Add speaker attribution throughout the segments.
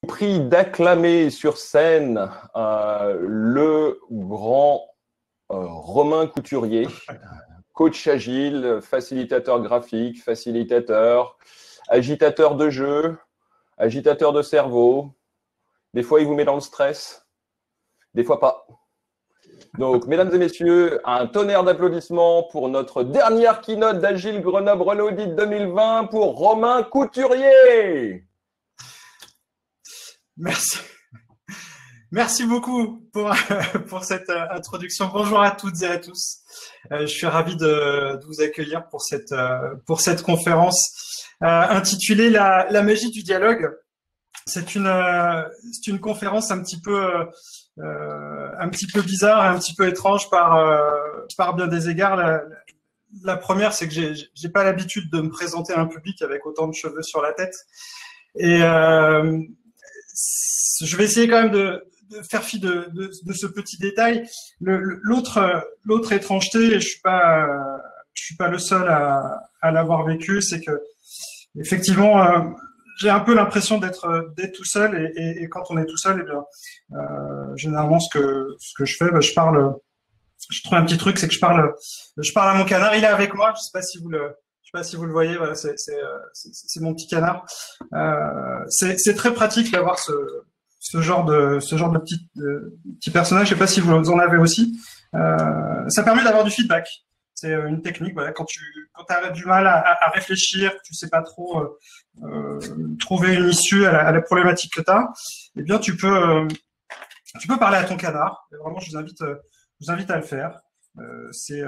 Speaker 1: Prie d'acclamer sur scène le grand Romain Couturier, coach agile, facilitateur graphique, facilitateur, agitateur de jeu, agitateur de cerveau. Des fois, il vous met dans le stress, des fois pas. Donc, mesdames et messieurs, un tonnerre d'applaudissements pour notre dernière keynote d'Agile Grenoble Renaudit 2020 pour Romain Couturier.
Speaker 2: Merci. Merci beaucoup pour cette introduction. Bonjour à toutes et à tous. Je suis ravi de vous accueillir pour cette conférence intitulée La magie du dialogue. C'est une conférence un petit peu bizarre et un petit peu étrange par bien des égards. La première, c'est que j'ai pas l'habitude de me présenter à un public avec autant de cheveux sur la tête. Et je vais essayer quand même de faire fi de ce petit détail. L'autre étrangeté, et je suis pas le seul à l'avoir vécu, c'est que effectivement j'ai un peu l'impression d'être tout seul, et quand on est tout seul, eh bien généralement ce que je fais, je trouve un petit truc, c'est que je parle à mon canard. Il est avec moi, je sais pas si vous le voyez, voilà, c'est mon petit canard. C'est très pratique d'avoir ce genre de petit personnage. Je sais pas si vous en avez aussi. Ça permet d'avoir du feedback. C'est une technique. Voilà, quand tu as du mal à réfléchir, tu sais pas trop trouver une issue à la problématique que tu as, eh bien tu peux parler à ton canard. Et vraiment, je vous invite à le faire. C'est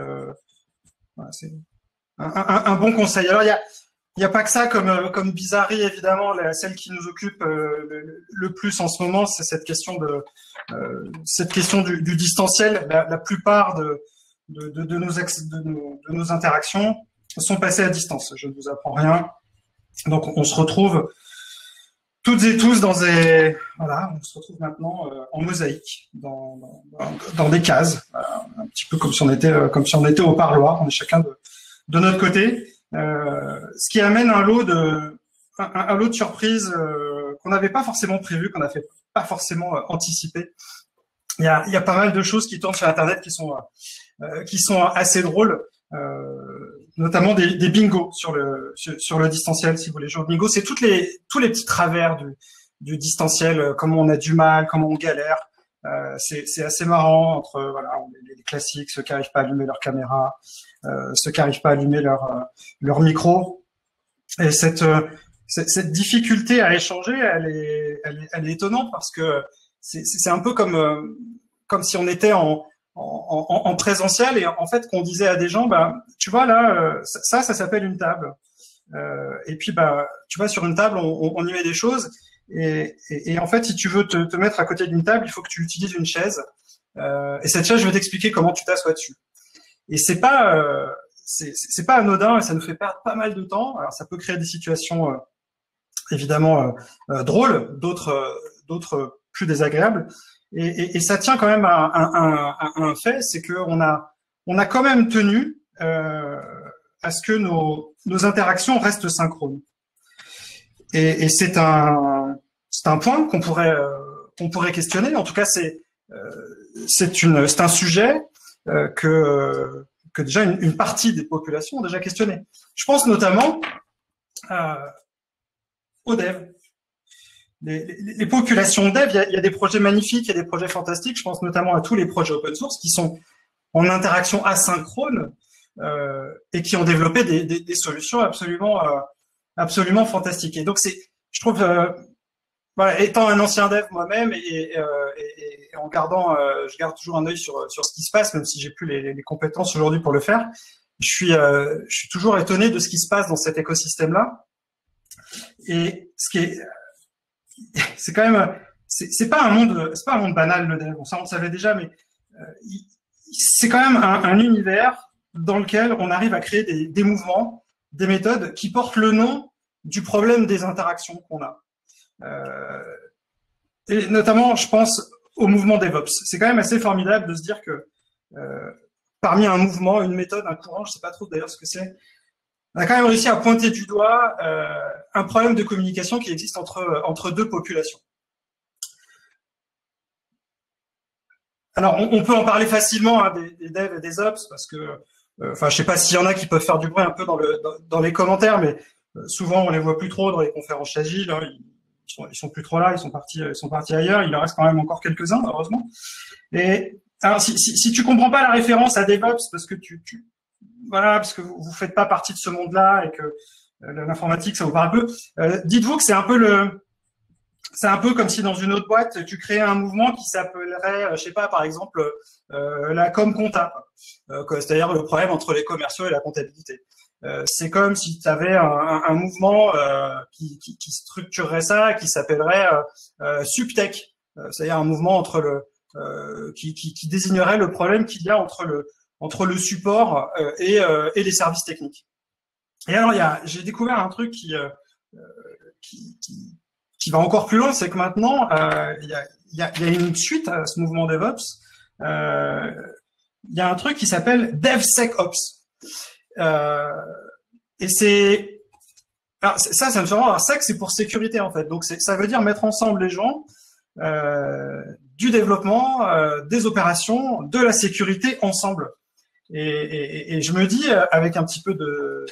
Speaker 2: un bon conseil. Alors, il y a pas que ça comme bizarrerie, évidemment. Celle qui nous occupe le plus en ce moment, c'est cette question du distanciel. La plupart de nos interactions sont passées à distance. Je ne vous apprends rien. Donc, on se retrouve toutes et tous on se retrouve maintenant en mosaïque, dans des cases, voilà, un petit peu comme si on était au parloir. On est chacun de notre côté, ce qui amène un lot de surprises qu'on n'avait pas forcément prévues, qu'on n'avait pas forcément anticipées. Il y a pas mal de choses qui tournent sur Internet qui sont assez drôles, notamment des bingos sur le distanciel. Si vous voulez jouer au bingo, c'est tous les petits travers du distanciel, comment on a du mal, comment on galère. C'est assez marrant entre les classiques, ceux qui n'arrivent pas à allumer leur caméra, ceux qui n'arrivent pas à allumer leur micro. Et cette difficulté à échanger, elle est étonnante, parce que c'est un peu comme si on était en présentiel, et en fait qu'on disait à des gens, tu vois là, ça s'appelle une table. Et puis tu vois, sur une table on y met des choses, et en fait si tu veux te mettre à côté d'une table, il faut que tu utilises une chaise, et cette chaise, je vais t'expliquer comment tu t'assois dessus. Et c'est pas anodin, et ça nous fait perdre pas mal de temps. Alors ça peut créer des situations évidemment drôles, d'autres plus désagréables, et ça tient quand même à un fait, c'est que on a quand même tenu à ce que nos interactions restent synchrones. Et c'est un point qu'on pourrait questionner. En tout cas, c'est un sujet que déjà une partie des populations ont déjà questionné. Je pense notamment aux devs. Les populations dev, il y a des projets magnifiques, il y a des projets fantastiques. Je pense notamment à tous les projets open source qui sont en interaction asynchrone, et qui ont développé des solutions absolument fantastiques. Et donc je trouve, étant un ancien dev moi-même, et en gardant, je garde toujours un œil sur ce qui se passe, même si j'ai plus les compétences aujourd'hui pour le faire. Je suis toujours étonné de ce qui se passe dans cet écosystème-là. Et c'est quand même, c'est pas un monde banal, le dev. Ça, on le savait déjà, mais c'est quand même un univers dans lequel on arrive à créer des mouvements, des méthodes qui portent le nom du problème des interactions qu'on a. Et notamment, je pense au mouvement DevOps. C'est quand même assez formidable de se dire que parmi un mouvement, une méthode, un courant, je sais pas trop d'ailleurs ce que c'est, on a quand même réussi à pointer du doigt un problème de communication qui existe entre deux populations. Alors, on peut en parler facilement hein, des devs et des ops parce que, enfin, je sais pas s'il y en a qui peuvent faire du bruit un peu dans les commentaires, mais souvent on les voit plus trop dans les conférences agiles. Hein, ils sont plus trop là, ils sont partis ailleurs. Il en reste quand même encore quelques-uns, heureusement. Et alors, si tu comprends pas la référence à DevOps parce que voilà, parce que vous faites pas partie de ce monde-là et que l'informatique ça vous parle un peu, dites-vous que c'est un peu comme si dans une autre boîte, tu créais un mouvement qui s'appellerait, je sais pas, par exemple, la com compta, c'est-à-dire le problème entre les commerciaux et la comptabilité. C'est comme si tu avais un mouvement qui structurerait ça, qui s'appellerait Subtech, c'est-à-dire un mouvement entre qui désignerait le problème qu'il y a entre le support et les services techniques. Et alors, j'ai découvert un truc qui va encore plus loin, c'est que maintenant, il y a une suite à ce mouvement DevOps. Il y a un truc qui s'appelle DevSecOps. Et alors ça me fait voir. Sec, c'est pour sécurité en fait. Donc ça veut dire mettre ensemble les gens du développement, des opérations, de la sécurité ensemble. Et je me dis avec un petit peu de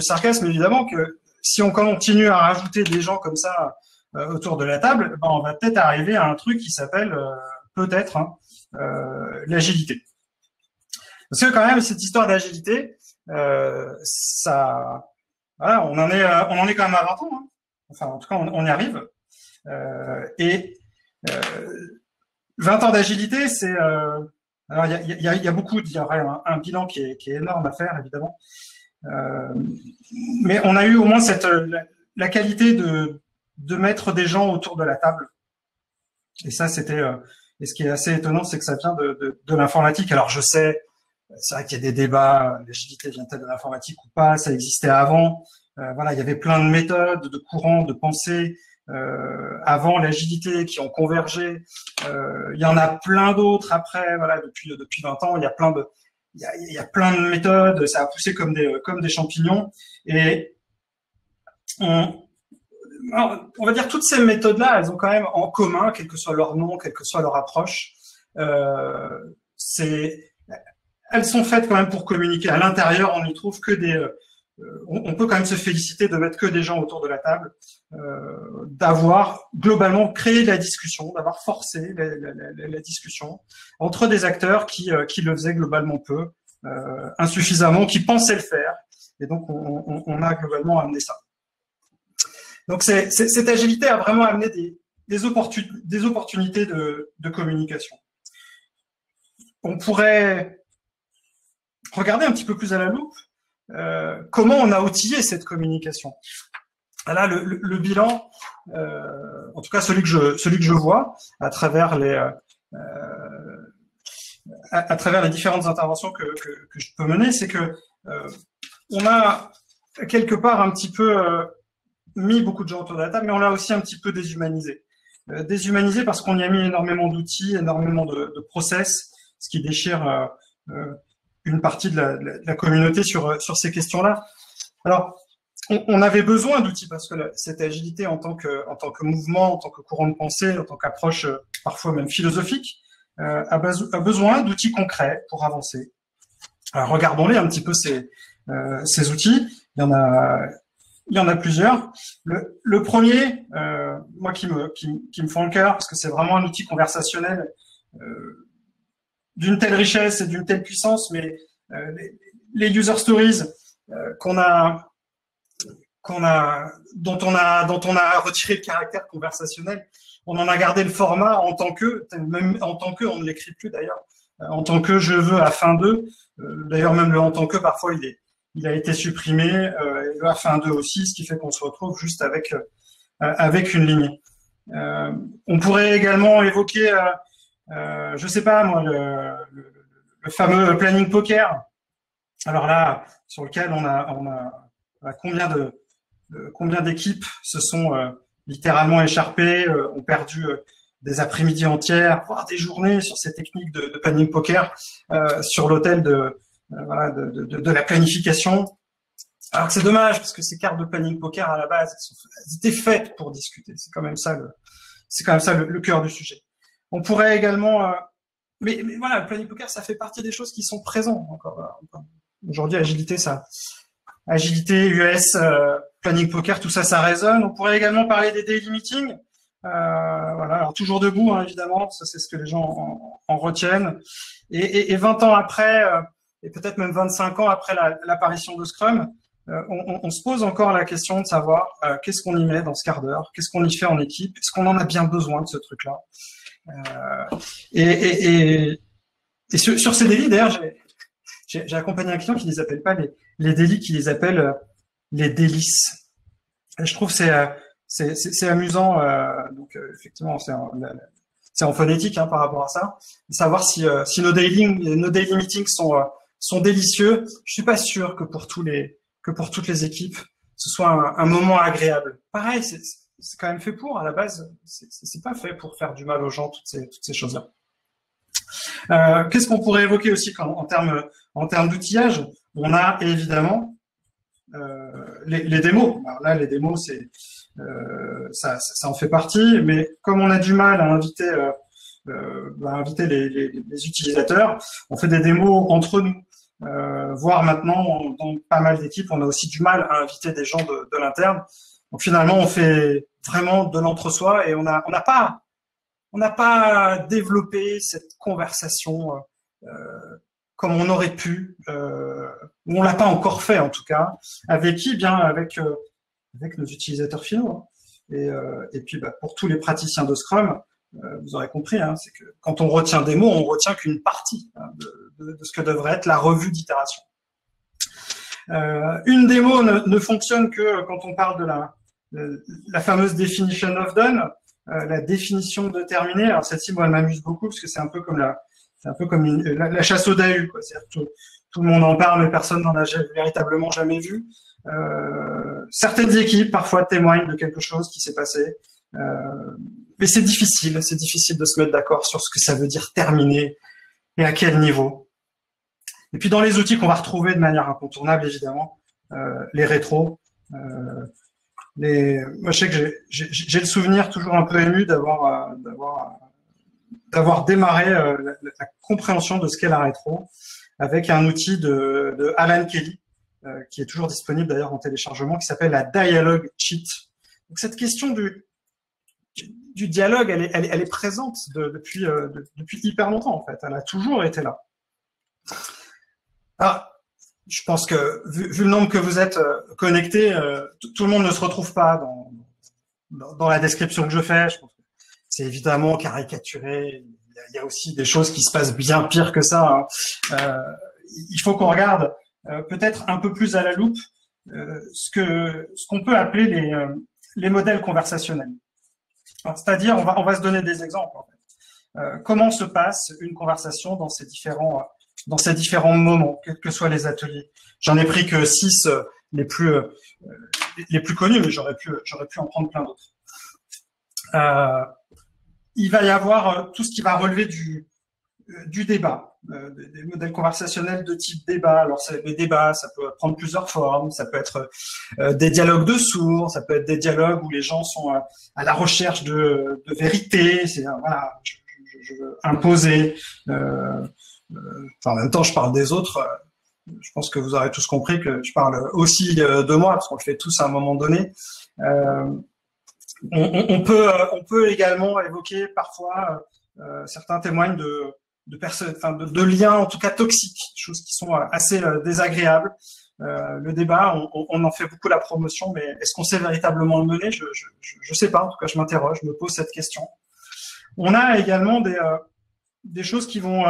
Speaker 2: sarcasme évidemment que si on continue à rajouter des gens comme ça autour de la table, ben on va peut-être arriver à un truc qui s'appelle peut-être l'agilité. Parce que quand même cette histoire d'agilité, ça, voilà, on en est quand même à 20 ans. Hein. Enfin, en tout cas, on y arrive. 20 ans d'agilité, c'est alors il y a beaucoup, il y aurait un bilan qui est énorme à faire évidemment. Mais on a eu au moins la qualité de mettre des gens autour de la table. Et ça, et ce qui est assez étonnant, c'est que ça vient de l'informatique. Alors, je sais, c'est vrai qu'il y a des débats, l'agilité vient-elle de l'informatique ou pas, ça existait avant. Voilà, il y avait plein de méthodes, de courants, de pensées avant l'agilité qui ont convergé. Il y en a plein d'autres après. Voilà, depuis 20 ans, il y a plein de méthodes. Ça a poussé comme des champignons. Et on va dire toutes ces méthodes-là, elles ont quand même en commun, quel que soit leur nom, quelle que soit leur approche, elles sont faites quand même pour communiquer. À l'intérieur, on n'y trouve que on peut quand même se féliciter de mettre que des gens autour de la table, d'avoir globalement créé la discussion, d'avoir forcé la discussion entre des acteurs qui le faisaient globalement peu, insuffisamment, qui pensaient le faire. Et donc, on a globalement amené ça. Donc, cette agilité a vraiment amené des opportunités de communication. On pourrait regarder un petit peu plus à la loupe comment on a outillé cette communication. Là, le bilan, en tout cas celui que je vois à travers les différentes interventions que je peux mener, c'est que on a quelque part un petit peu mis beaucoup de gens autour de la table, mais on l'a aussi un petit peu déshumanisé. Déshumanisé parce qu'on y a mis énormément d'outils, énormément de process, ce qui déchire une partie de la communauté sur ces questions-là. Alors, on avait besoin d'outils parce que cette agilité en tant que mouvement, en tant que courant de pensée, en tant qu'approche parfois même philosophique, a besoin d'outils concrets pour avancer. Alors, regardons-les un petit peu ces outils. Il y en a plusieurs. Le premier, moi qui me fend le cœur, parce que c'est vraiment un outil conversationnel d'une telle richesse et d'une telle puissance, mais les user stories dont on a retiré le caractère conversationnel, on en a gardé le format en tant que, même en tant que, on ne l'écrit plus d'ailleurs, en tant que je veux à fin de, d'ailleurs même le en tant que parfois il a été supprimé, et le à fin de aussi, ce qui fait qu'on se retrouve juste avec une ligne. On pourrait également évoquer je sais pas moi le fameux planning poker. Alors là, sur lequel on a combien d'équipes se sont littéralement écharpées, ont perdu des après-midi entières, voire des journées sur ces techniques de planning poker sur l'autel de la planification. Alors que c'est dommage parce que ces cartes de planning poker à la base, elles étaient faites pour discuter. C'est quand même ça le cœur du sujet. On pourrait également mais voilà, le planning poker, ça fait partie des choses qui sont présentes encore. Aujourd'hui, agilité, US, planning poker, tout ça, ça résonne. On pourrait également parler des daily meetings. Voilà, alors toujours debout, hein, évidemment, ça c'est ce que les gens en retiennent. Et 20 ans après, et peut-être même 25 ans après l'apparition de Scrum, on se pose encore la question de savoir qu'est-ce qu'on y met dans ce quart d'heure, qu'est-ce qu'on y fait en équipe, est-ce qu'on en a bien besoin de ce truc-là. Et sur ces délits, d'ailleurs, j'ai accompagné un client qui les appelle pas les délits, qui les appelle les délices. Et je trouve c'est amusant. Donc effectivement, c'est en phonétique, hein, par rapport à ça, de savoir si nos daily meetings sont délicieux. Je suis pas sûr que pour toutes les équipes, ce soit un moment agréable. Pareil, c'est quand même fait pour, à la base, c'est pas fait pour faire du mal aux gens, toutes ces choses-là. Qu'est-ce qu'on pourrait évoquer aussi en termes d'outillage? On a évidemment les démos. Alors là, les démos, ça en fait partie, mais comme on a du mal à inviter les utilisateurs, on fait des démos entre nous. Voire maintenant, dans pas mal d'équipes, on a aussi du mal à inviter des gens de l'interne. Donc finalement, on fait vraiment de l'entre-soi et on n'a pas développé cette conversation comme on aurait pu, ou on l'a pas encore fait en tout cas. Avec qui? Bien avec nos utilisateurs finaux. Et puis pour tous les praticiens de Scrum, vous aurez compris, hein, c'est que quand on retient des mots, on retient qu'une partie, hein, de ce que devrait être la revue d'itération. Une démo ne fonctionne que quand on parle de la fameuse definition of done, la définition de terminé. Alors celle-ci, moi, elle m'amuse beaucoup parce que c'est un peu comme la chasse au Dahu, quoi. C'est-à-dire que tout le monde en parle, mais personne n'en a véritablement jamais vu. Certaines équipes parfois témoignent de quelque chose qui s'est passé, mais c'est difficile de se mettre d'accord sur ce que ça veut dire terminer et à quel niveau. Et puis dans les outils qu'on va retrouver de manière incontournable, évidemment, les rétros. Moi, je sais que j'ai le souvenir toujours un peu ému d'avoir démarré la compréhension de ce qu'est la rétro avec un outil de Alan Kelly, qui est toujours disponible d'ailleurs en téléchargement, qui s'appelle la Dialogue Cheat. Donc cette question du dialogue, elle est présente depuis hyper longtemps en fait. Elle a toujours été là. Alors, je pense que vu le nombre que vous êtes connectés, tout le monde ne se retrouve pas dans la description que je fais. Je pense que c'est évidemment caricaturé. Il y a aussi des choses qui se passent bien pire que ça, hein. Il faut qu'on regarde peut-être un peu plus à la loupe ce qu'on peut appeler les modèles conversationnels. C'est-à-dire, on va se donner des exemples. En fait. Comment se passe une conversation dans ces différents moments, quels que soient les ateliers. J'en ai pris que 6 les plus connus, mais j'aurais pu en prendre plein d'autres. Il va y avoir tout ce qui va relever du débat, des modèles conversationnels de type débat. Alors les débats, ça peut prendre plusieurs formes, ça peut être des dialogues de sourds, ça peut être des dialogues où les gens sont à la recherche de vérité, c'est voilà, je veux imposer. En même temps, je parle des autres. Je pense que vous aurez tous compris que je parle aussi de moi, parce qu'on le fait tous à un moment donné. On peut également évoquer parfois certains témoignent de personnes, enfin de liens en tout cas toxiques, choses qui sont assez désagréables. Le débat, on en fait beaucoup la promotion, mais est-ce qu'on sait véritablement le mener? Je sais pas. En tout cas, je m'interroge, je me pose cette question. On a également des choses qui vont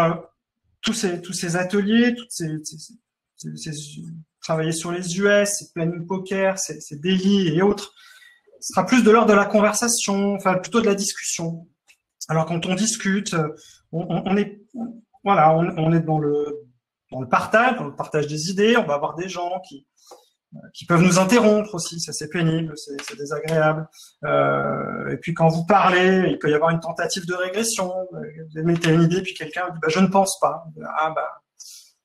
Speaker 2: tous ces ateliers, travailler sur les US, ces planning poker, ces daily et autres, ce sera plus de l'ordre de la conversation, enfin plutôt de la discussion. Alors quand on discute, on est dans le partage des idées. On va avoir des gens qui peuvent nous interrompre aussi, ça c'est pénible, c'est désagréable. Et puis quand vous parlez, il peut y avoir une tentative de régression. Vous mettez une idée, puis quelqu'un dit je ne pense pas. Ah bah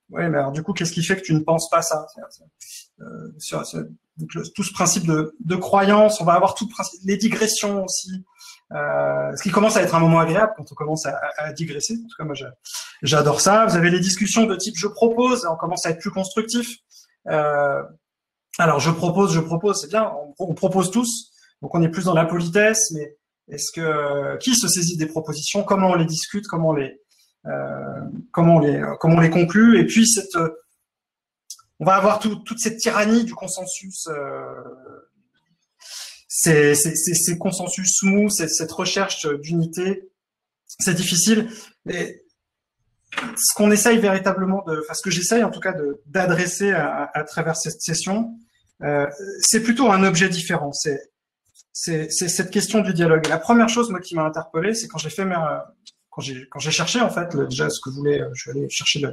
Speaker 2: ouais, mais alors du coup, qu'est-ce qui fait que tu ne penses pas ça? Donc, tout ce principe de croyance, on va avoir tout le principe, les digressions aussi. ce qui commence à être un moment agréable quand on commence à digresser. En tout cas, moi, j'adore ça. Vous avez les discussions de type « je propose », on commence à être plus constructif. Alors, je propose, c'est bien, on propose tous, donc on est plus dans la politesse, mais qui se saisit des propositions, comment on les discute, comment on les conclut, et puis on va avoir toute cette tyrannie du consensus, ces consensus smooth, cette recherche d'unité, c'est difficile. Et ce qu'on essaye véritablement ce que j'essaye en tout cas d'adresser à travers cette session, c'est plutôt un objet différent. C'est cette question du dialogue. Et la première chose, moi, qui m'a interpellé, c'est quand j'ai cherché, en fait, déjà ce que je suis allé chercher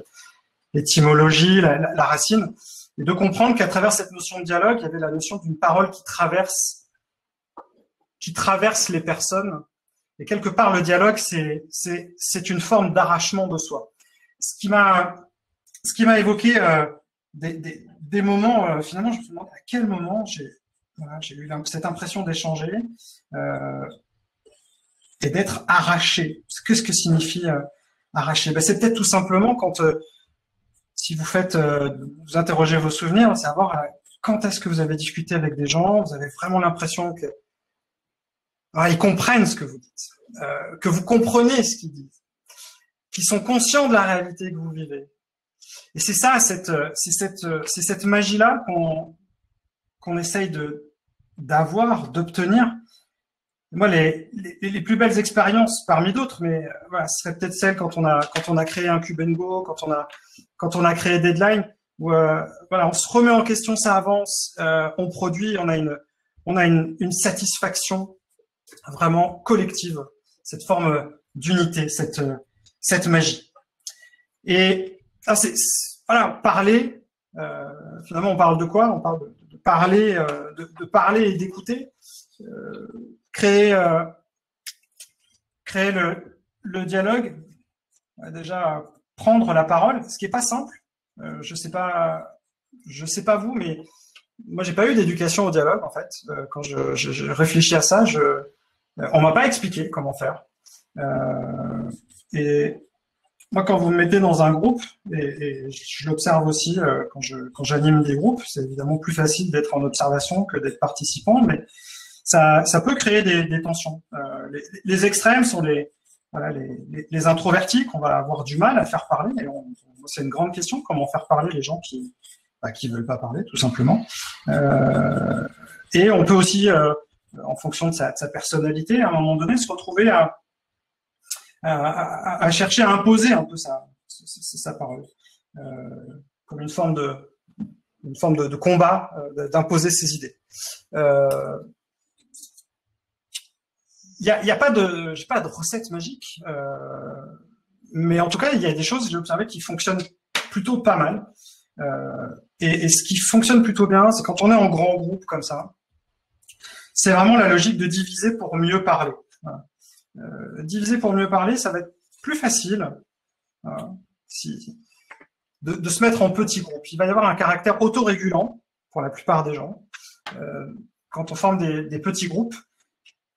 Speaker 2: l'étymologie, la racine, et de comprendre qu'à travers cette notion de dialogue, il y avait la notion d'une parole qui traverse les personnes. Et quelque part, le dialogue, c'est une forme d'arrachement de soi. Ce qui m'a évoqué des moments, finalement, je me demande à quel moment j'ai eu cette impression d'échanger et d'être arraché. Qu'est-ce que signifie arraché? C'est peut-être tout simplement quand, si vous vous interrogez vos souvenirs, savoir quand est-ce que vous avez discuté avec des gens, vous avez vraiment l'impression que ils comprennent ce que vous dites, que vous comprenez ce qu'ils disent, qu'ils sont conscients de la réalité que vous vivez. Et c'est ça, c'est cette magie-là qu'on essaye d'obtenir. Moi, les plus belles expériences, parmi d'autres, mais voilà, ce serait peut-être celle quand on a créé un Cube & Go, quand on a créé Deadline, où voilà, on se remet en question, ça avance, on produit, on a une satisfaction vraiment collective, cette forme d'unité, cette magie. Et voilà, parler. Finalement, on parle de quoi? On parle de parler, de parler et d'écouter. Créer le dialogue. Déjà prendre la parole, ce qui est pas simple. Je sais pas vous, mais moi j'ai pas eu d'éducation au dialogue en fait. Quand je réfléchis à ça, on m'a pas expliqué comment faire. Et moi, quand vous me mettez dans un groupe, et je l'observe aussi quand j'anime des groupes, c'est évidemment plus facile d'être en observation que d'être participant, mais ça peut créer des tensions. Les extrêmes sont les introvertis qu'on va avoir du mal à faire parler. Et c'est une grande question, comment faire parler les gens qui veulent pas parler, tout simplement. Et on peut aussi, en fonction de sa personnalité, à un moment donné, se retrouver à chercher à imposer un peu sa parole, comme une forme de combat, d'imposer ses idées. Il y a pas de recette magique, mais en tout cas il y a des choses que j'ai observé qui fonctionnent plutôt pas mal. Et ce qui fonctionne plutôt bien, c'est quand on est en grand groupe comme ça, c'est vraiment la logique de diviser pour mieux parler. Voilà. Diviser pour mieux parler, ça va être plus facile de se mettre en petits groupes. Il va y avoir un caractère autorégulant pour la plupart des gens quand on forme des petits groupes.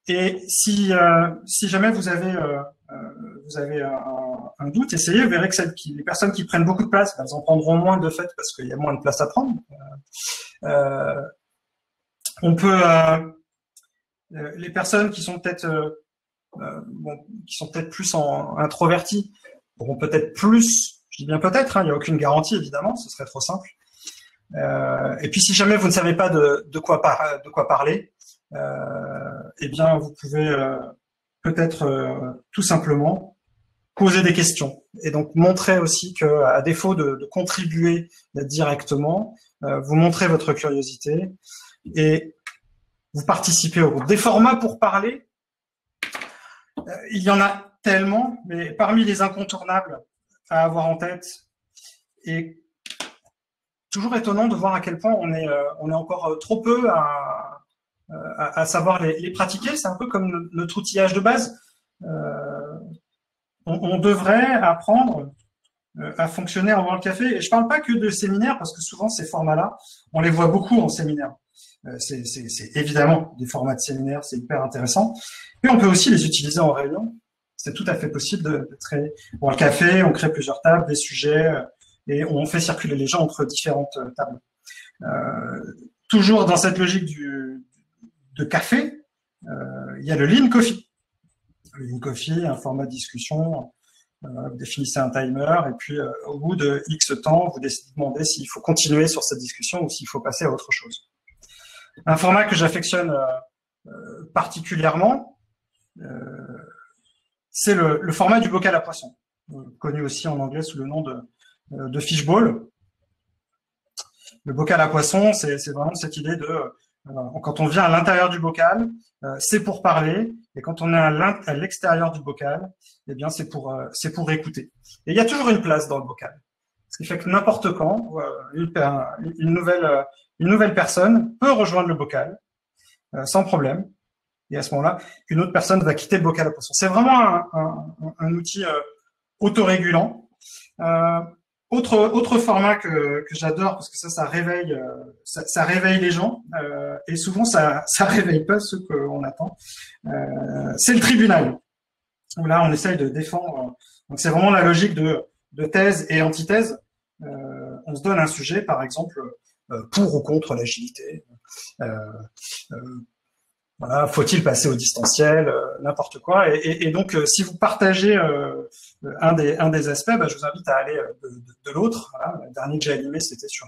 Speaker 2: Et si jamais vous avez un doute, essayez, vous verrez que les personnes qui prennent beaucoup de place, elles en prendront moins de fait parce qu'il y a moins de place à prendre. On peut les personnes qui sont peut-être plus introvertis auront peut-être plus, je dis bien peut-être, il n'y a aucune garantie évidemment, ce serait trop simple. Et puis si jamais vous ne savez pas de quoi parler, eh bien vous pouvez peut-être tout simplement poser des questions et donc montrer aussi que à défaut de contribuer directement, vous montrez votre curiosité et vous participez au groupe. Des formats pour parler, il y en a tellement, mais parmi les incontournables à avoir en tête, et toujours étonnant de voir à quel point on est encore trop peu à savoir les pratiquer. C'est un peu comme notre outillage de base. On devrait apprendre à fonctionner avant le café. Et je parle pas que de séminaires, parce que souvent ces formats-là, on les voit beaucoup en séminaire. C'est évidemment des formats de séminaire, c'est hyper intéressant. Et on peut aussi les utiliser en réunion. C'est tout à fait possible de créer. Pour le café, on crée plusieurs tables, des sujets, et on fait circuler les gens entre différentes tables. Toujours dans cette logique de café, il y a le Lean Coffee. Le Lean Coffee, un format de discussion. Vous définissez un timer et puis au bout de X temps, vous demandez s'il faut continuer sur cette discussion ou s'il faut passer à autre chose. Un format que j'affectionne particulièrement, c'est le format du bocal à poisson, connu aussi en anglais sous le nom de fishbowl. Le bocal à poisson, c'est vraiment cette idée de quand on vient à l'intérieur du bocal, c'est pour parler, et quand on est à l'extérieur du bocal, eh bien c'est pour écouter. Et il y a toujours une place dans le bocal, ce qui fait que n'importe quand une nouvelle personne peut rejoindre le bocal sans problème, et à ce moment-là, une autre personne va quitter le bocal à poisson. C'est vraiment un outil autorégulant. Autre format que j'adore parce que ça réveille les gens et souvent ça réveille pas ceux qu'on attend. C'est le tribunal où là on essaye de défendre. Donc c'est vraiment la logique de thèse et antithèse. On se donne un sujet, par exemple, pour ou contre l'agilité. Voilà, faut-il passer au distanciel, n'importe quoi. Et donc, si vous partagez un des aspects, je vous invite à aller de l'autre. Voilà, le dernier que j'ai animé, c'était sur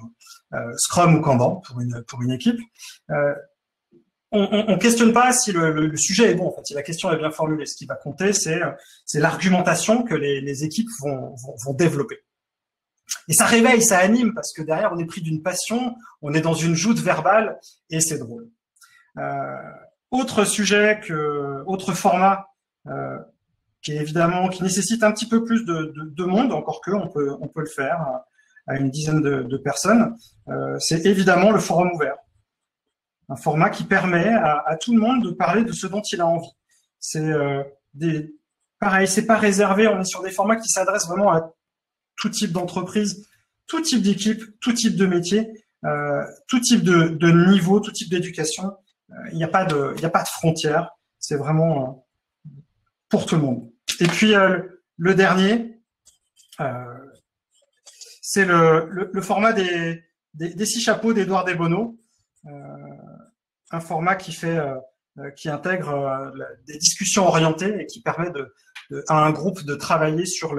Speaker 2: Scrum ou Kanban pour une équipe. On questionne pas si le sujet est bon. En fait, si la question est bien formulée, ce qui va compter, c'est l'argumentation que les équipes vont développer. Et ça réveille, ça anime, parce que derrière, on est pris d'une passion, on est dans une joute verbale, et c'est drôle. Autre format qui nécessite un petit peu plus de monde, encore que on peut le faire à une dizaine de personnes, c'est évidemment le forum ouvert. Un format qui permet à tout le monde de parler de ce dont il a envie. Pareil, c'est pas réservé, on est sur des formats qui s'adressent vraiment à tout type d'entreprise, tout type d'équipe, tout type de métier, tout type de niveau, tout type d'éducation. Il n'y a pas de frontières. C'est vraiment pour tout le monde. Et puis le dernier, c'est le format des 6 chapeaux d'Édouard Desbonneaux, un format qui intègre des discussions orientées et qui permet à un groupe de travailler sur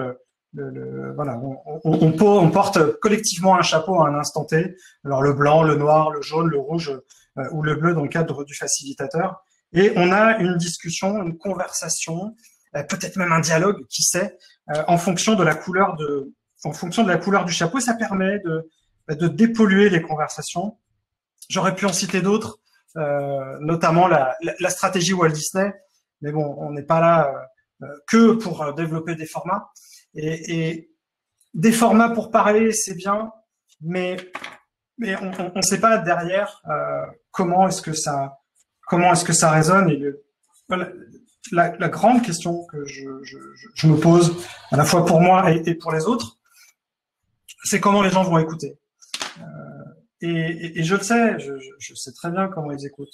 Speaker 2: voilà, on porte collectivement un chapeau à un instant T. Alors le blanc, le noir, le jaune, le rouge ou le bleu dans le cadre du facilitateur. Et on a une discussion, une conversation, peut-être même un dialogue, qui sait, en fonction de la couleur du chapeau. Ça permet de dépolluer les conversations. J'aurais pu en citer d'autres, notamment la stratégie Walt Disney. Mais bon, on n'est pas là que pour développer des formats. Et des formats pour parler, c'est bien, mais on ne sait pas derrière comment est-ce que ça résonne. Et la grande question que je me pose, à la fois pour moi et pour les autres, c'est comment les gens vont écouter. Et je le sais, je sais très bien comment ils écoutent.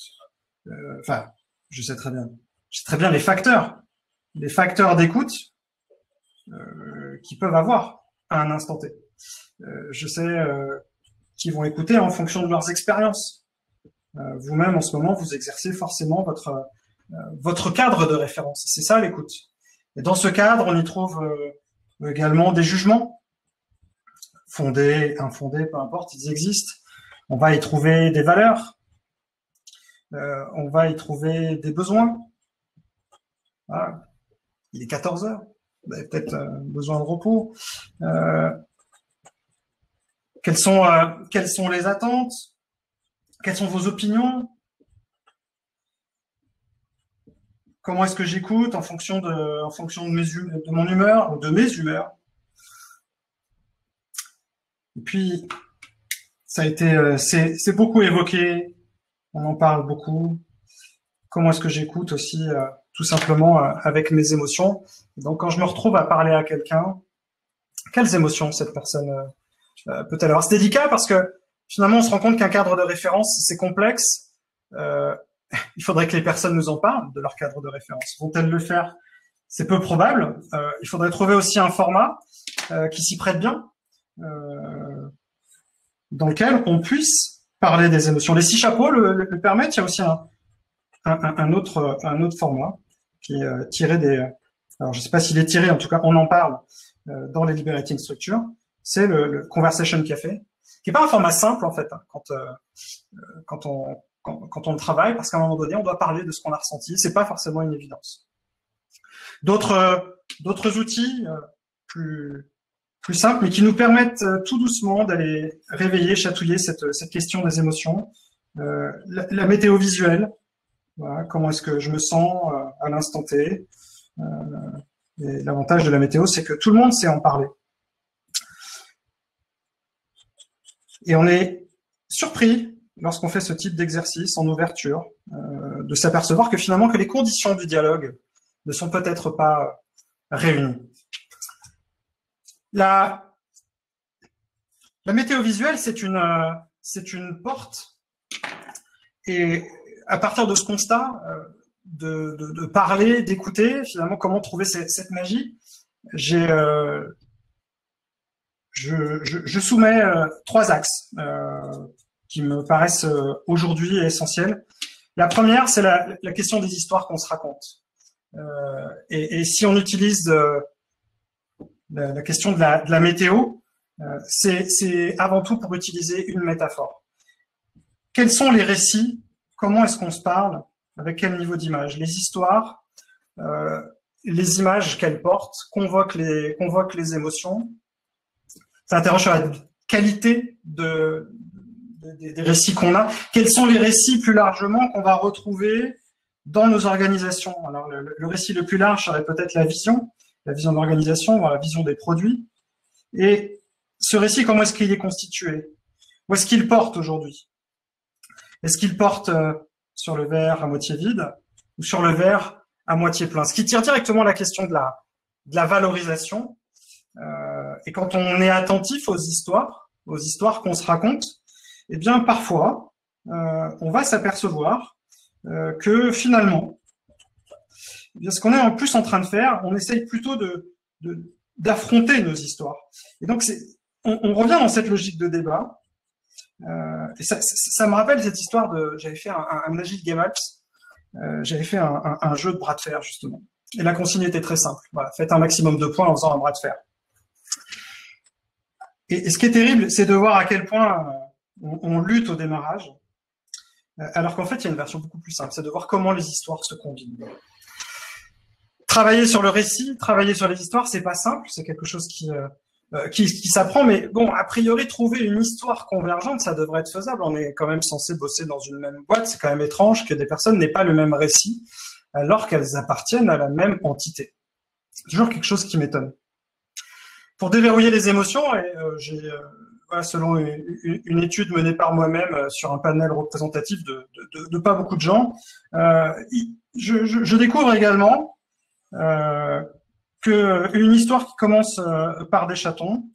Speaker 2: Je sais très bien les facteurs d'écoute qu'ils peuvent avoir à un instant T. Je sais qu'ils vont écouter en fonction de leurs expériences. Vous-même, en ce moment, vous exercez forcément votre cadre de référence. C'est ça l'écoute. Et dans ce cadre, on y trouve également des jugements, fondés, infondés, peu importe, ils existent. On va y trouver des valeurs. On va y trouver des besoins. Voilà. Il est 14 heures. Vous avez peut-être besoin de repos. Quelles sont les attentes? Quelles sont vos opinions? Comment est-ce que j'écoute en fonction de mon humeur ou de mes humeurs? Et puis, ça a été, c'est beaucoup évoqué. On en parle beaucoup. Comment est-ce que j'écoute aussi, tout simplement avec mes émotions. Donc, quand je me retrouve à parler à quelqu'un, quelles émotions cette personne peut-elle avoir? C'est délicat parce que finalement, on se rend compte qu'un cadre de référence, c'est complexe. il faudrait que les personnes nous en parlent de leur cadre de référence. Vont-elles le faire? C'est peu probable. Il faudrait trouver aussi un format qui s'y prête bien, dans lequel on puisse parler des émotions. Les 6 chapeaux le permettent. Il y a aussi un autre format qui est tiré des... Alors, je ne sais pas s'il est tiré, en tout cas, on en parle dans les Liberating Structures. C'est le Conversation Café, qui n'est pas un format simple, en fait, hein, quand on travaille, parce qu'à un moment donné, on doit parler de ce qu'on a ressenti. C'est pas forcément une évidence. D'autres outils plus simples, mais qui nous permettent tout doucement d'aller réveiller, chatouiller cette question des émotions. La météo visuelle, voilà, comment est-ce que je me sens à l'instant T. Et l'avantage de la météo, c'est que tout le monde sait en parler. Et on est surpris, lorsqu'on fait ce type d'exercice en ouverture, de s'apercevoir que finalement, que les conditions du dialogue ne sont peut-être pas réunies. La météo visuelle, c'est une porte, et à partir de ce constat, de parler, d'écouter, finalement, comment trouver cette magie, je soumets 3 axes qui me paraissent aujourd'hui essentiels. La première, c'est la question des histoires qu'on se raconte. Et si on utilise la question de la météo, c'est avant tout pour utiliser une métaphore. Quels sont les récits? Comment est-ce qu'on se parle? Avec quel niveau d'image? Les histoires, les images qu'elles portent convoquent les émotions. Ça interroge sur la qualité des récits qu'on a. Quels sont les récits plus largement qu'on va retrouver dans nos organisations? Alors le récit le plus large serait peut-être la vision d'organisation, la vision des produits. Et ce récit, comment est-ce qu'il est constitué? Où est-ce qu'il porte aujourd'hui? Est-ce qu'il porte sur le verre à moitié vide ou sur le verre à moitié plein? Ce qui tire directement la question de la valorisation. Et quand on est attentif aux histoires qu'on se raconte, eh bien parfois on va s'apercevoir que finalement, eh bien, ce qu'on est en plus en train de faire, on essaye plutôt d'affronter nos histoires. Et donc on revient dans cette logique de débat. Et ça me rappelle cette histoire j'avais fait un Agile Game Apps, j'avais fait un jeu de bras de fer justement. Et la consigne était très simple. Voilà, faites un maximum de points en faisant un bras de fer. Et ce qui est terrible, c'est de voir à quel point on lutte au démarrage, alors qu'en fait, il y a une version beaucoup plus simple, c'est de voir comment les histoires se combinent. Travailler sur le récit, travailler sur les histoires, c'est pas simple, c'est quelque chose qui s'apprend, mais bon, a priori, trouver une histoire convergente, ça devrait être faisable. On est quand même censé bosser dans une même boîte, c'est quand même étrange que des personnes n'aient pas le même récit, alors qu'elles appartiennent à la même entité. C'est toujours quelque chose qui m'étonne. Pour déverrouiller les émotions, selon une étude menée par moi-même sur un panel représentatif de pas beaucoup de gens, je découvre également qu'une histoire qui commence par des chatons,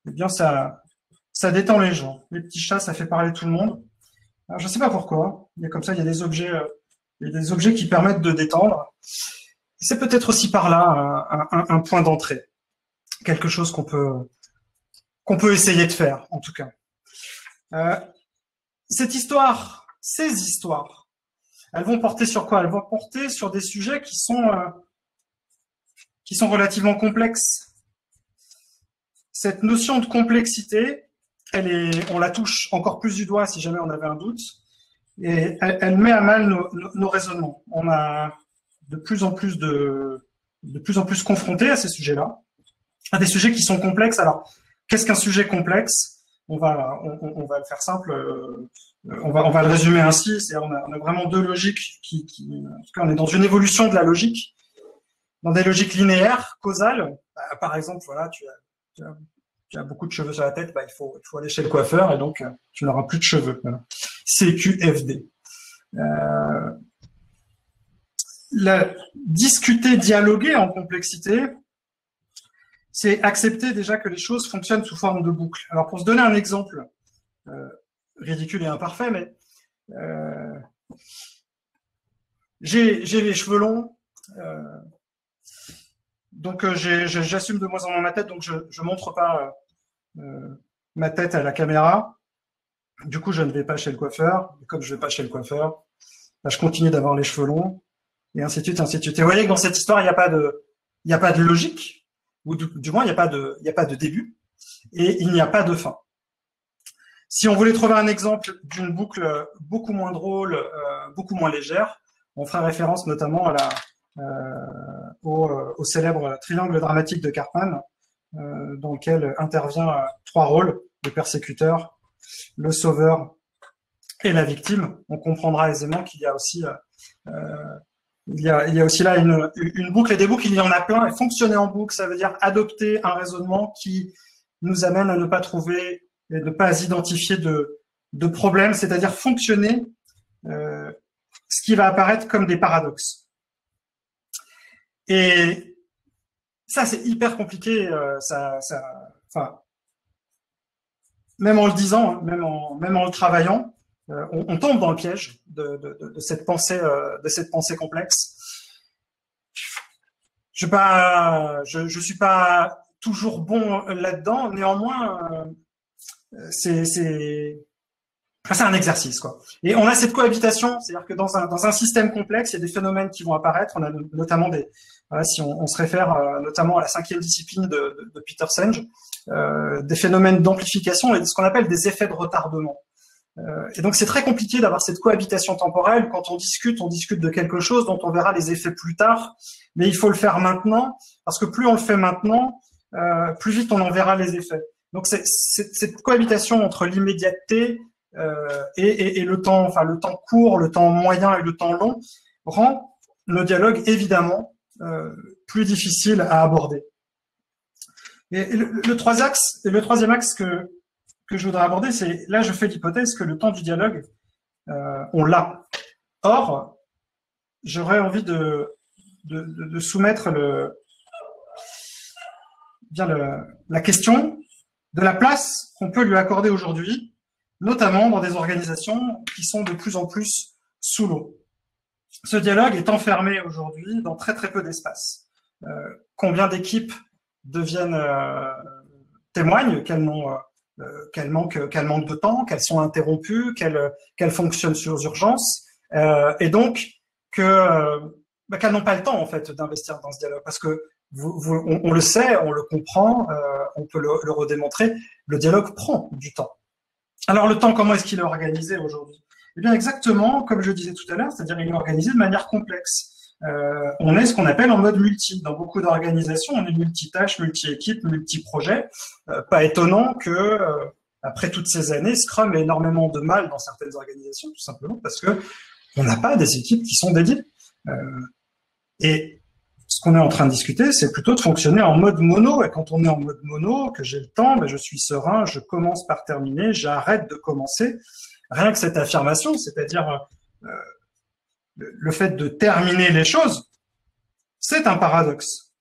Speaker 2: eh bien ça détend les gens. Les petits chats, ça fait parler tout le monde. Alors, je ne sais pas pourquoi. Il y a comme ça, il y a des objets qui permettent de détendre. C'est peut-être aussi par là un point d'entrée. Quelque chose qu'on peut essayer de faire, en tout cas. Ces histoires, elles vont porter sur quoi? Elles vont porter sur des sujets qui sont relativement complexes. Cette notion de complexité, on la touche encore plus du doigt si jamais on avait un doute, et elle met à mal nos raisonnements. On a de plus en plus confrontés à ces sujets-là, à des sujets qui sont complexes. Alors, qu'est-ce qu'un sujet complexe? On va le faire simple. On va le résumer ainsi. C'est-à-dire, on a vraiment 2 logiques en tout cas, on est dans une évolution de la logique, dans des logiques linéaires, causales. Par exemple, voilà, tu as beaucoup de cheveux sur la tête, il faut aller chez le coiffeur et donc tu n'auras plus de cheveux. Voilà. CQFD. Discuter, dialoguer en complexité, c'est accepter déjà que les choses fonctionnent sous forme de boucle. Alors pour se donner un exemple ridicule et imparfait, mais J'ai les cheveux longs, donc j'assume de moins en moins ma tête, donc je montre pas ma tête à la caméra. Du coup, je ne vais pas chez le coiffeur. Et comme je vais pas chez le coiffeur, bah, je continue d'avoir les cheveux longs, et ainsi de suite, ainsi de suite. Et vous voyez que dans cette histoire, il n'y a pas de logique, ou du moins, il n'y a pas de début, et il n'y a pas de fin. Si on voulait trouver un exemple d'une boucle beaucoup moins drôle, beaucoup moins légère, on ferait référence notamment à au célèbre triangle dramatique de Cartman, dans lequel intervient trois rôles, le persécuteur, le sauveur et la victime. On comprendra aisément qu'il y a aussi il y a aussi là une boucle, et des boucles, il y en a plein, et fonctionner en boucle, ça veut dire adopter un raisonnement qui nous amène à ne pas trouver et ne pas identifier de problème, c'est-à-dire fonctionner ce qui va apparaître comme des paradoxes. Et ça, c'est hyper compliqué, enfin, même en le disant, hein, même en le travaillant, on tombe dans le piège de cette pensée complexe. Je suis pas toujours bon là-dedans. Néanmoins, c'est un exercice, quoi. Et on a cette cohabitation, c'est-à-dire que dans un système complexe, il y a des phénomènes qui vont apparaître. On a notamment si on se réfère notamment à la 5e discipline de Peter Senge, des phénomènes d'amplification et ce qu'on appelle des effets de retardement. Et donc c'est très compliqué d'avoir cette cohabitation temporelle. Quand on discute de quelque chose dont on verra les effets plus tard, mais il faut le faire maintenant, parce que plus on le fait maintenant, plus vite on en verra les effets. Donc c'est cette cohabitation entre l'immédiateté et le temps, enfin le temps court, le temps moyen et le temps long, rend le dialogue évidemment plus difficile à aborder. Et le troisième axe que je voudrais aborder, c'est, là je fais l'hypothèse que le temps du dialogue, on l'a. Or, j'aurais envie de soumettre la question de la place qu'on peut lui accorder aujourd'hui, notamment dans des organisations qui sont de plus en plus sous l'eau. Ce dialogue est enfermé aujourd'hui dans très très peu d'espace. Combien d'équipes témoignent qu'elles manquent de temps, qu'elles sont interrompues, qu'elles fonctionnent sur urgence, et donc qu'elles n'ont pas le temps en fait d'investir dans ce dialogue, parce que on le sait, on le comprend, on peut le redémontrer, le dialogue prend du temps. Alors le temps, comment est-ce qu'il est organisé aujourd'hui? Eh bien exactement comme je disais tout à l'heure, c'est-à-dire il est organisé de manière complexe. On est ce qu'on appelle en mode multi. Dans beaucoup d'organisations, on est multitâche, multi-équipe, multi-projet. Pas étonnant que, après toutes ces années, Scrum ait énormément de mal dans certaines organisations, tout simplement parce que on n'a pas des équipes qui sont dédiées. Et ce qu'on est en train de discuter, c'est plutôt de fonctionner en mode mono. Et quand on est en mode mono, que j'ai le temps, ben je suis serein, je commence par terminer, j'arrête de commencer. Rien que cette affirmation, c'est-à-dire le fait de terminer les choses, c'est un paradoxe.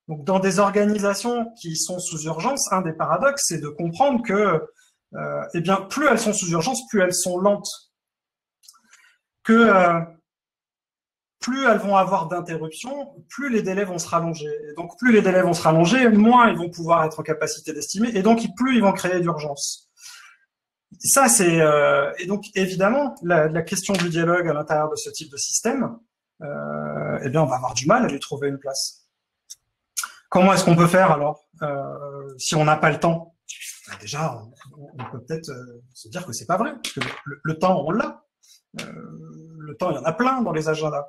Speaker 2: Donc, dans des organisations qui sont sous urgence, un des paradoxes, c'est de comprendre que, eh bien, plus elles sont sous urgence, plus elles sont lentes. Que plus elles vont avoir d'interruptions, plus les délais vont se rallonger. Et donc, plus les délais vont se rallonger, moins ils vont pouvoir être en capacité d'estimer, et donc plus ils vont créer d'urgence. Ça, c'est et donc évidemment la question du dialogue à l'intérieur de ce type de système, eh bien, on va avoir du mal à lui trouver une place. Comment est-ce qu'on peut faire alors si on n'a pas le temps? Déjà, on peut peut-être se dire que c'est pas vrai, parce que le temps, on l'a. Le temps, il y en a plein dans les agendas.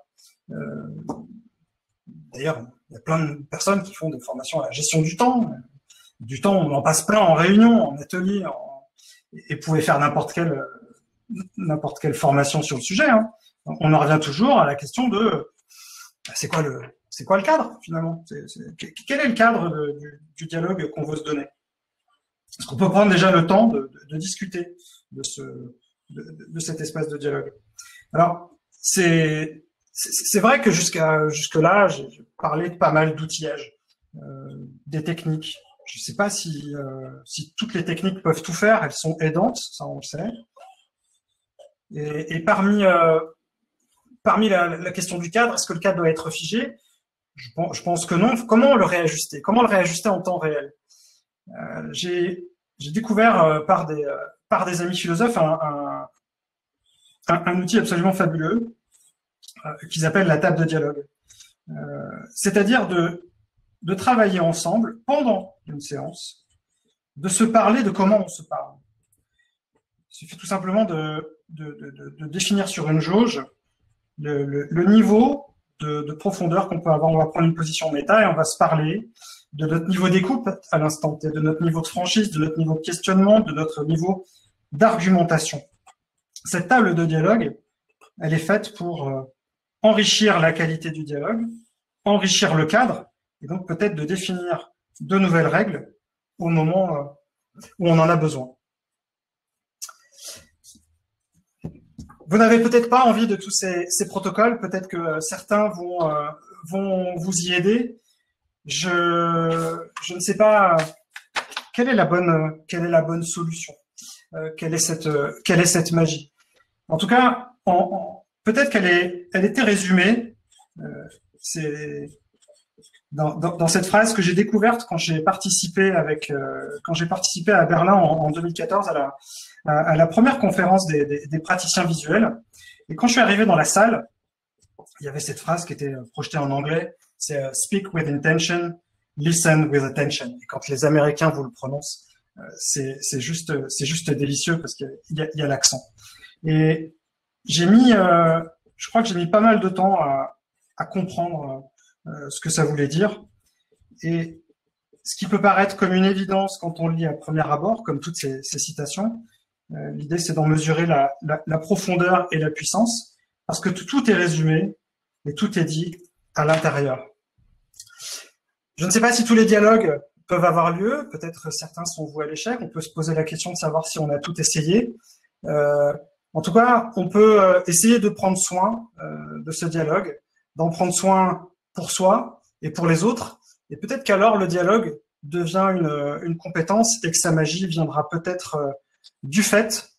Speaker 2: D'ailleurs, il y a plein de personnes qui font des formations à la gestion du temps. Du temps, on en passe plein en réunion, en atelier, et pouvez faire n'importe quelle formation sur le sujet. Hein. On en revient toujours à la question de c'est quoi le cadre finalement? Quel est le cadre du dialogue qu'on veut se donner? Est-ce qu'on peut prendre déjà le temps de discuter de cet espace de dialogue? Alors, c'est vrai que jusque-là, j'ai parlé de pas mal d'outillage, des techniques. Je ne sais pas si toutes les techniques peuvent tout faire, elles sont aidantes, ça on le sait. Et parmi la question du cadre, est-ce que le cadre doit être figé? Je pense que non. Comment le réajuster? Comment le réajuster en temps réel? J'ai découvert par des amis philosophes un outil absolument fabuleux qu'ils appellent la table de dialogue. C'est-à-dire de travailler ensemble pendant une séance, de se parler de comment on se parle. Il suffit tout simplement de définir sur une jauge le niveau de profondeur qu'on peut avoir. On va prendre une position méta et on va se parler de notre niveau d'écoute à l'instant T, de notre niveau de franchise, de notre niveau de questionnement, de notre niveau d'argumentation. Cette table de dialogue, elle est faite pour enrichir la qualité du dialogue, enrichir le cadre, et donc peut-être de définir de nouvelles règles au moment où on en a besoin. Vous n'avez peut-être pas envie de tous ces protocoles, peut-être que certains vont vous y aider. Je ne sais pas quelle est la bonne solution, quelle est cette magie. En tout cas, peut-être elle était résumée. C'est dans cette phrase que j'ai découverte quand j'ai participé à Berlin en 2014 à la première conférence des praticiens visuels. Et quand je suis arrivé dans la salle, il y avait cette phrase qui était projetée en anglais, c'est speak with intention, listen with attention. Et quand les Américains vous le prononcent, c'est juste délicieux parce qu'il y a l'accent. Et je crois que j'ai mis pas mal de temps à comprendre ce que ça voulait dire. Et ce qui peut paraître comme une évidence quand on lit à premier abord, comme toutes ces citations, l'idée c'est d'en mesurer la profondeur et la puissance, parce que tout est résumé et tout est dit à l'intérieur. Je ne sais pas si tous les dialogues peuvent avoir lieu, peut-être certains sont voués à l'échec, on peut se poser la question de savoir si on a tout essayé. En tout cas, on peut essayer de prendre soin de ce dialogue, d'en prendre soin pour soi et pour les autres, et peut-être qu'alors le dialogue devient une compétence et que sa magie viendra peut-être du fait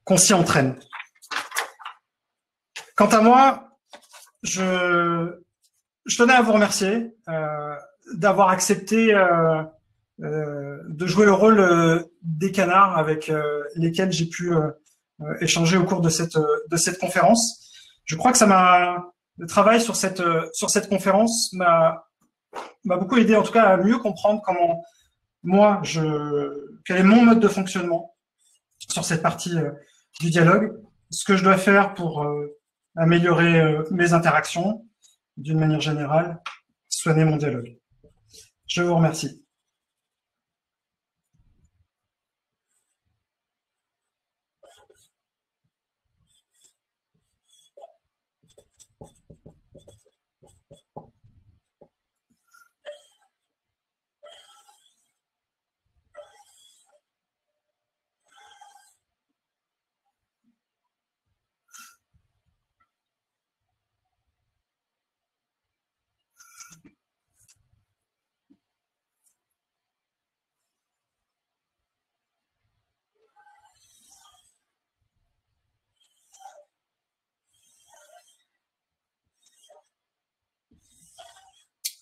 Speaker 2: qu'on s'y entraîne. Quant à moi, je tenais à vous remercier d'avoir accepté de jouer le rôle des canards avec lesquels j'ai pu échanger au cours de cette conférence. Je crois que le travail sur cette conférence m'a beaucoup aidé, en tout cas, à mieux comprendre comment quel est mon mode de fonctionnement sur cette partie du dialogue, ce que je dois faire pour améliorer mes interactions, d'une manière générale, soigner mon dialogue. Je vous remercie.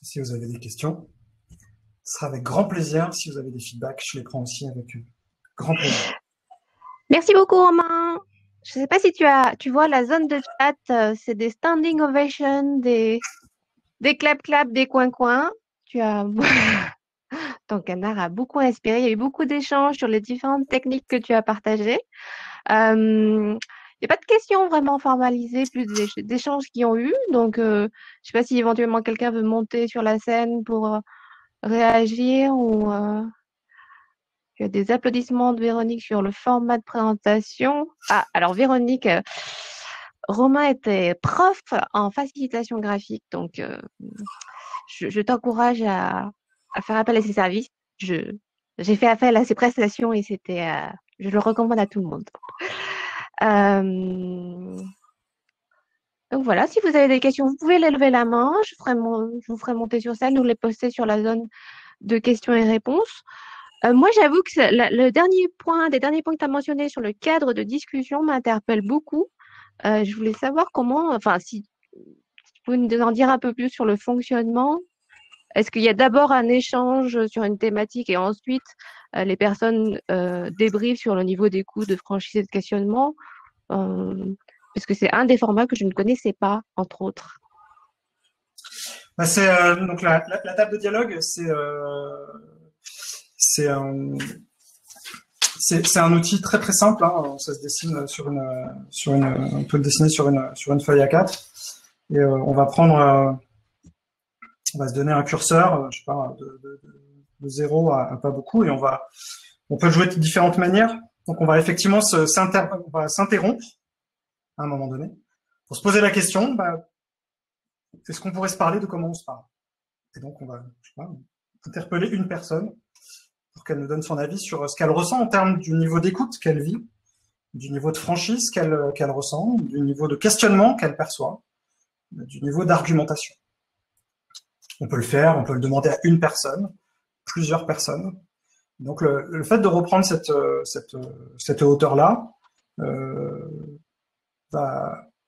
Speaker 2: Si vous avez des questions, ce sera avec grand plaisir. Si vous avez des feedbacks, je les prends aussi avec grand plaisir.
Speaker 3: Merci beaucoup, Romain. Je ne sais pas si tu vois la zone de chat, c'est des standing ovations, des clap-clap, des coins-coins. Ton canard a beaucoup inspiré. Il y a eu beaucoup d'échanges sur les différentes techniques que tu as partagées. Il n'y a pas de questions vraiment formalisées, plus d'échanges qui ont eu. Donc, je ne sais pas si éventuellement quelqu'un veut monter sur la scène pour réagir ou il y a des applaudissements de Véronique sur le format de présentation. Ah, alors Véronique, Romain était prof en facilitation graphique, donc je t'encourage à faire appel à ses services. J'ai fait appel à ses prestations et je le recommande à tout le monde. Donc voilà, si vous avez des questions, vous pouvez les lever la main. Je vous ferai monter sur scène ou les poster sur la zone de questions et réponses. Moi, j'avoue que le dernier point, des derniers points que tu as mentionnés sur le cadre de discussion m'interpelle beaucoup. Je voulais savoir enfin, si tu pouvais nous en dire un peu plus sur le fonctionnement. Est-ce qu'il y a d'abord un échange sur une thématique et ensuite les personnes débriefent sur le niveau des coûts de franchise et de questionnement? Parce que c'est un des formats que je ne connaissais pas, entre autres.
Speaker 2: Bah, donc la table de dialogue, c'est un outil très très simple. Hein. Ça se dessine on peut le dessiner sur une feuille A4 et on va se donner un curseur, je sais pas, de 0 à pas beaucoup et on peut le jouer de différentes manières. Donc on va effectivement s'interrompre à un moment donné pour se poser la question, est-ce qu'on pourrait se parler de comment on se parle? Et donc on va, je sais pas, interpeller une personne pour qu'elle nous donne son avis sur ce qu'elle ressent en termes du niveau d'écoute qu'elle vit, du niveau de franchise qu'elle ressent, du niveau de questionnement qu'elle perçoit, du niveau d'argumentation. On peut le demander à une personne, plusieurs personnes. Donc le fait de reprendre cette hauteur-là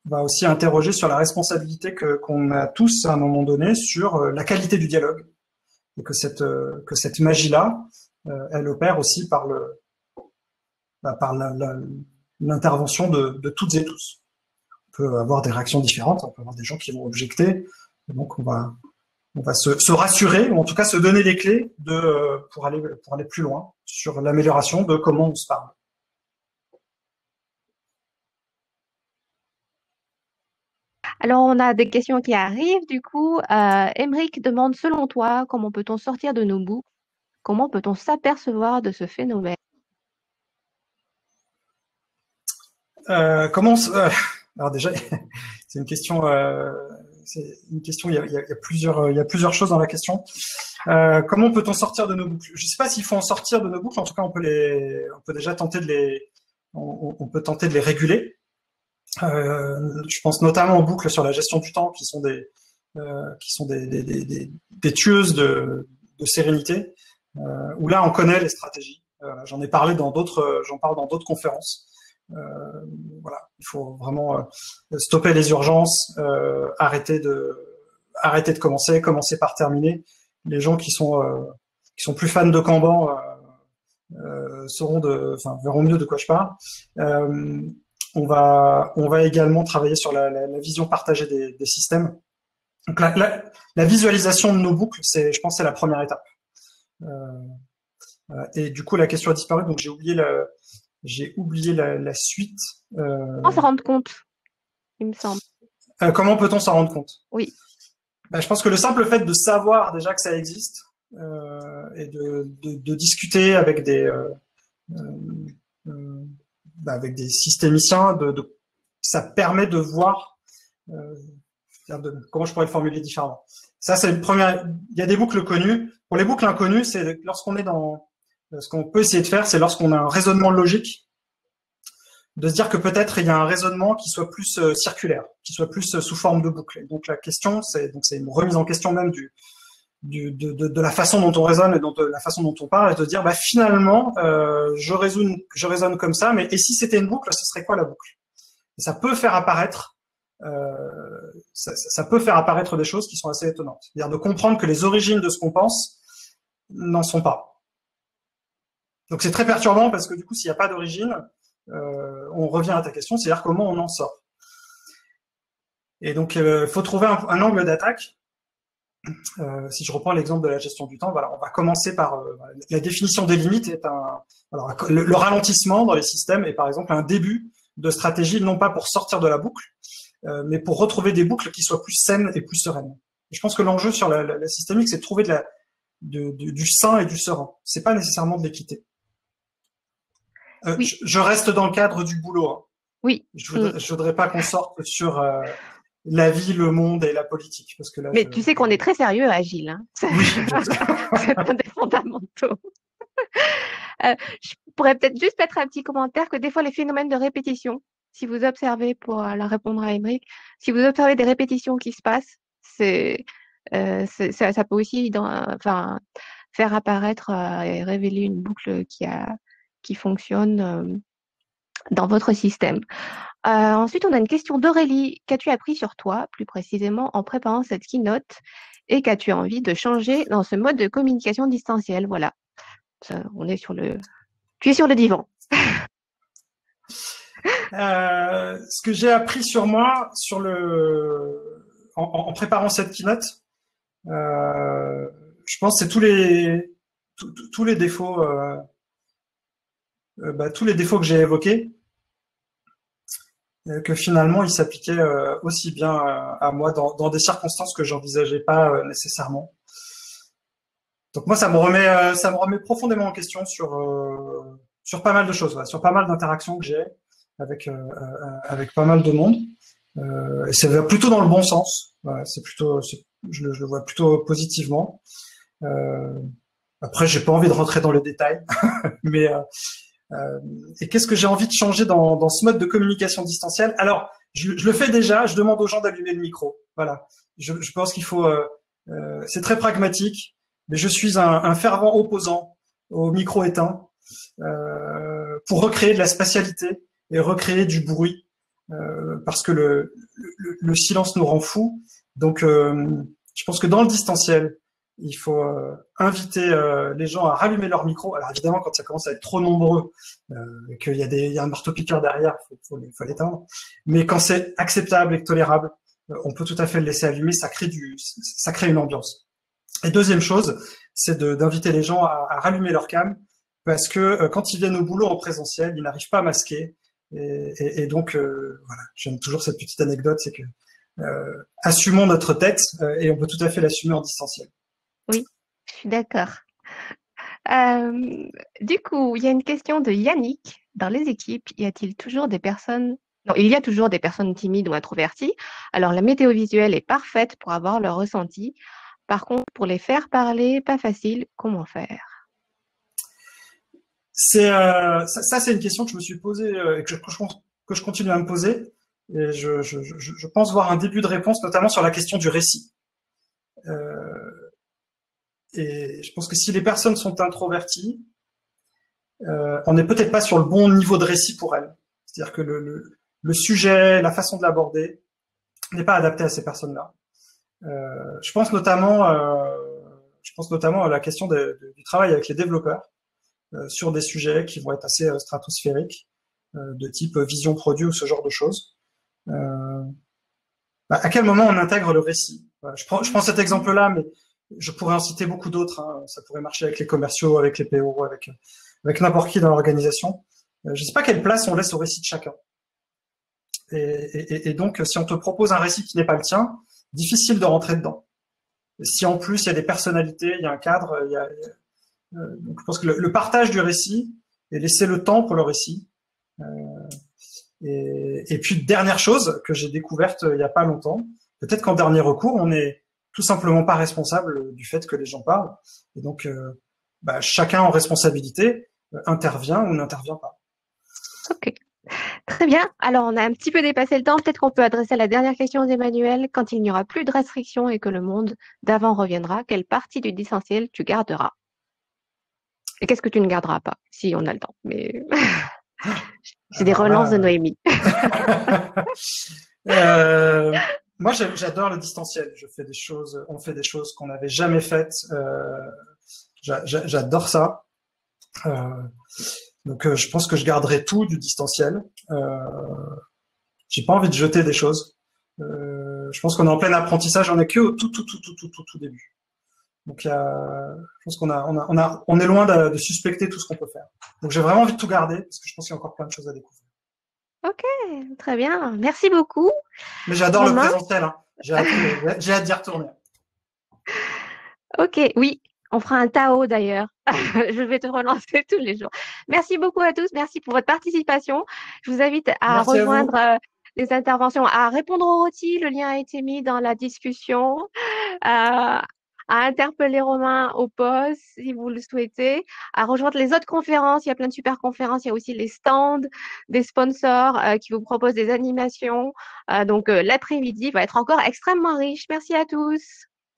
Speaker 2: va aussi interroger sur la responsabilité qu'on a tous à un moment donné sur la qualité du dialogue et que cette magie-là, elle opère aussi par l'intervention de toutes et tous. On peut avoir des réactions différentes, on peut avoir des gens qui vont objecter, et donc on va se rassurer, ou en tout cas se donner les clés pour aller plus loin sur l'amélioration de comment on se parle.
Speaker 3: Alors, on a des questions qui arrivent. Du coup, Émeric demande, selon toi, comment peut-on sortir de nos boucles? Comment peut-on s'apercevoir de ce phénomène?
Speaker 2: Alors déjà, c'est une question. Il y a plusieurs choses dans la question. Comment peut-on sortir de nos boucles? Je ne sais pas s'il faut en sortir de nos boucles. En tout cas, on peut déjà tenter on peut tenter de les réguler. Je pense notamment aux boucles sur la gestion du temps, qui sont des tueuses de sérénité. Où là, on connaît les stratégies. J'en parle dans d'autres conférences. Voilà, il faut vraiment stopper les urgences, arrêter de commencer par terminer. Les gens qui sont plus fans de Kanban verront mieux de quoi je parle. On va également travailler sur la vision partagée des systèmes. Donc la visualisation de nos boucles, je pense, c'est la première étape. Et du coup, la question a disparu, donc j'ai oublié la suite.
Speaker 3: Comment s'en rendre compte, il me semble.
Speaker 2: Comment peut-on s'en rendre compte?
Speaker 3: Oui.
Speaker 2: Je pense que le simple fait de savoir déjà que ça existe et de discuter avec avec des systémiciens, ça permet de voir. Comment je pourrais le formuler différemment? Ça, c'est le premier. Il y a des boucles connues. Pour les boucles inconnues, c'est lorsqu'on est dans. Ce qu'on peut essayer de faire, c'est lorsqu'on a un raisonnement logique, de se dire que peut-être il y a un raisonnement qui soit plus circulaire, qui soit plus sous forme de boucle. Et donc la question, c'est une remise en question même de la façon dont on raisonne et de la façon dont on parle, et de dire finalement je raisonne comme ça, mais et si c'était une boucle, ce serait quoi la boucle? Et ça peut faire apparaître des choses qui sont assez étonnantes. C'est-à-dire de comprendre que les origines de ce qu'on pense n'en sont pas. Donc c'est très perturbant parce que du coup, s'il n'y a pas d'origine, on revient à ta question, c'est-à-dire comment on en sort. Et donc, il faut trouver un angle d'attaque. Si je reprends l'exemple de la gestion du temps, voilà, on va commencer par la définition des limites le ralentissement dans les systèmes est par exemple un début de stratégie, non pas pour sortir de la boucle, mais pour retrouver des boucles qui soient plus saines et plus sereines. Et je pense que l'enjeu sur la systémique, c'est de trouver du sain et du serein. C'est pas nécessairement de l'équité.
Speaker 3: Oui.
Speaker 2: Je reste dans le cadre du boulot. Hein.
Speaker 3: Oui.
Speaker 2: Je voudrais pas qu'on sorte sur la vie, le monde et la politique, parce que là.
Speaker 3: Mais tu sais qu'on est très sérieux, Agile. Hein.
Speaker 2: Oui.
Speaker 3: C'est un des fondamentaux. Je pourrais peut-être juste mettre un petit commentaire que des fois les phénomènes de répétition, si vous observez pour la répondre à Émeric, si vous observez des répétitions qui se passent, ça peut aussi faire apparaître et révéler une boucle qui fonctionne dans votre système. Ensuite, on a une question d'Aurélie. Qu'as-tu appris sur toi, plus précisément en préparant cette keynote, et qu'as-tu envie de changer dans ce mode de communication distancielle? Voilà. On est tu es sur le divan.
Speaker 2: Ce que j'ai appris sur moi, en préparant cette keynote, je pense que c'est tous les défauts, tous les défauts que j'ai évoqués, que finalement ils s'appliquaient aussi bien à moi dans des circonstances que j'envisageais pas nécessairement. Donc moi ça me remet profondément en question sur pas mal de choses, sur pas mal d'interactions que j'ai avec pas mal de monde. Et c'est plutôt dans le bon sens. Je le vois plutôt positivement. Après, j'ai pas envie de rentrer dans les détails, mais et qu'est-ce que j'ai envie de changer dans ce mode de communication distancielle? Alors, je le fais déjà. Je demande aux gens d'allumer le micro. Voilà. Je pense qu'il faut. C'est très pragmatique, mais je suis un fervent opposant au micro éteint pour recréer de la spatialité et recréer du bruit, parce que le silence nous rend fous. Donc, je pense que dans le distanciel, il faut inviter les gens à rallumer leur micro. Alors évidemment, quand ça commence à être trop nombreux, qu'il y a un marteau-piqueur derrière, faut l'éteindre. Mais quand c'est acceptable et tolérable, on peut tout à fait le laisser allumer. Ça crée une ambiance. Et deuxième chose, c'est d'inviter les gens à rallumer leur cam, parce que quand ils viennent au boulot en présentiel, ils n'arrivent pas à masquer. Et donc, voilà, j'aime toujours cette petite anecdote, c'est que assumons notre tête et on peut tout à fait l'assumer en distanciel.
Speaker 3: Oui, je suis d'accord. Du coup, il y a une question de Yannick. Dans les équipes, y a-t-il toujours des personnes... Non, il y a toujours des personnes timides ou introverties. Alors, la météo visuelle est parfaite pour avoir leur ressenti. Par contre, pour les faire parler, pas facile. Comment faire?
Speaker 2: Ça, c'est une question que je me suis posée et que je continue à me poser. Et je pense voir un début de réponse, notamment sur la question du récit. Et je pense que si les personnes sont introverties, on n'est peut-être pas sur le bon niveau de récit pour elles. C'est-à-dire que le sujet, la façon de l'aborder n'est pas adapté à ces personnes-là. Je pense notamment à la question du travail avec les développeurs sur des sujets qui vont être assez stratosphériques, de type vision produit ou ce genre de choses. À quel moment on intègre le récit? Je prends cet exemple-là, mais je pourrais en citer beaucoup d'autres. Ça pourrait marcher avec les commerciaux, avec les PO, avec n'importe qui dans l'organisation. Je ne sais pas quelle place on laisse au récit de chacun. Et donc, si on te propose un récit qui n'est pas le tien, difficile de rentrer dedans. Et si en plus il y a des personnalités, il y a un cadre, donc je pense que le partage du récit et laisser le temps pour le récit. Et puis dernière chose que j'ai découverte il y a pas longtemps, peut-être qu'en dernier recours, on n'est tout simplement pas responsable du fait que les gens parlent. Et donc, chacun en responsabilité intervient ou n'intervient pas.
Speaker 3: Ok, très bien. Alors, on a un petit peu dépassé le temps. Peut-être qu'on peut adresser la dernière question d'Emmanuel. Quand il n'y aura plus de restrictions et que le monde d'avant reviendra, quelle partie du distanciel tu garderas? Et qu'est-ce que tu ne garderas pas, si on a le temps? Mais c'est des relances de Noémie.
Speaker 2: Moi, j'adore le distanciel. On fait des choses qu'on n'avait jamais faites. J'adore ça. Donc, je pense que je garderai tout du distanciel. J'ai pas envie de jeter des choses. Je pense qu'on est en plein apprentissage. On est que au tout début. Donc, je pense on est loin de suspecter tout ce qu'on peut faire. Donc, j'ai vraiment envie de tout garder parce que je pense qu'il y a encore plein de choses à découvrir.
Speaker 3: Ok, très bien. Merci beaucoup.
Speaker 2: Mais j'adore le présentiel. Hein. J'ai hâte d'y retourner.
Speaker 3: Ok, oui, on fera un Tao d'ailleurs. Je vais te relancer tous les jours. Merci beaucoup à tous. Merci pour votre participation. Je vous invite à rejoindre les interventions, à répondre aux rôtis. Le lien a été mis dans la discussion. À interpeller Romain au poste si vous le souhaitez, à rejoindre les autres conférences. Il y a plein de super conférences. Il y a aussi les stands des sponsors qui vous proposent des animations. Donc, l'après-midi va être encore extrêmement riche. Merci à tous.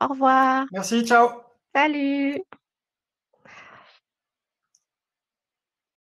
Speaker 3: Au revoir.
Speaker 2: Merci, ciao.
Speaker 3: Salut.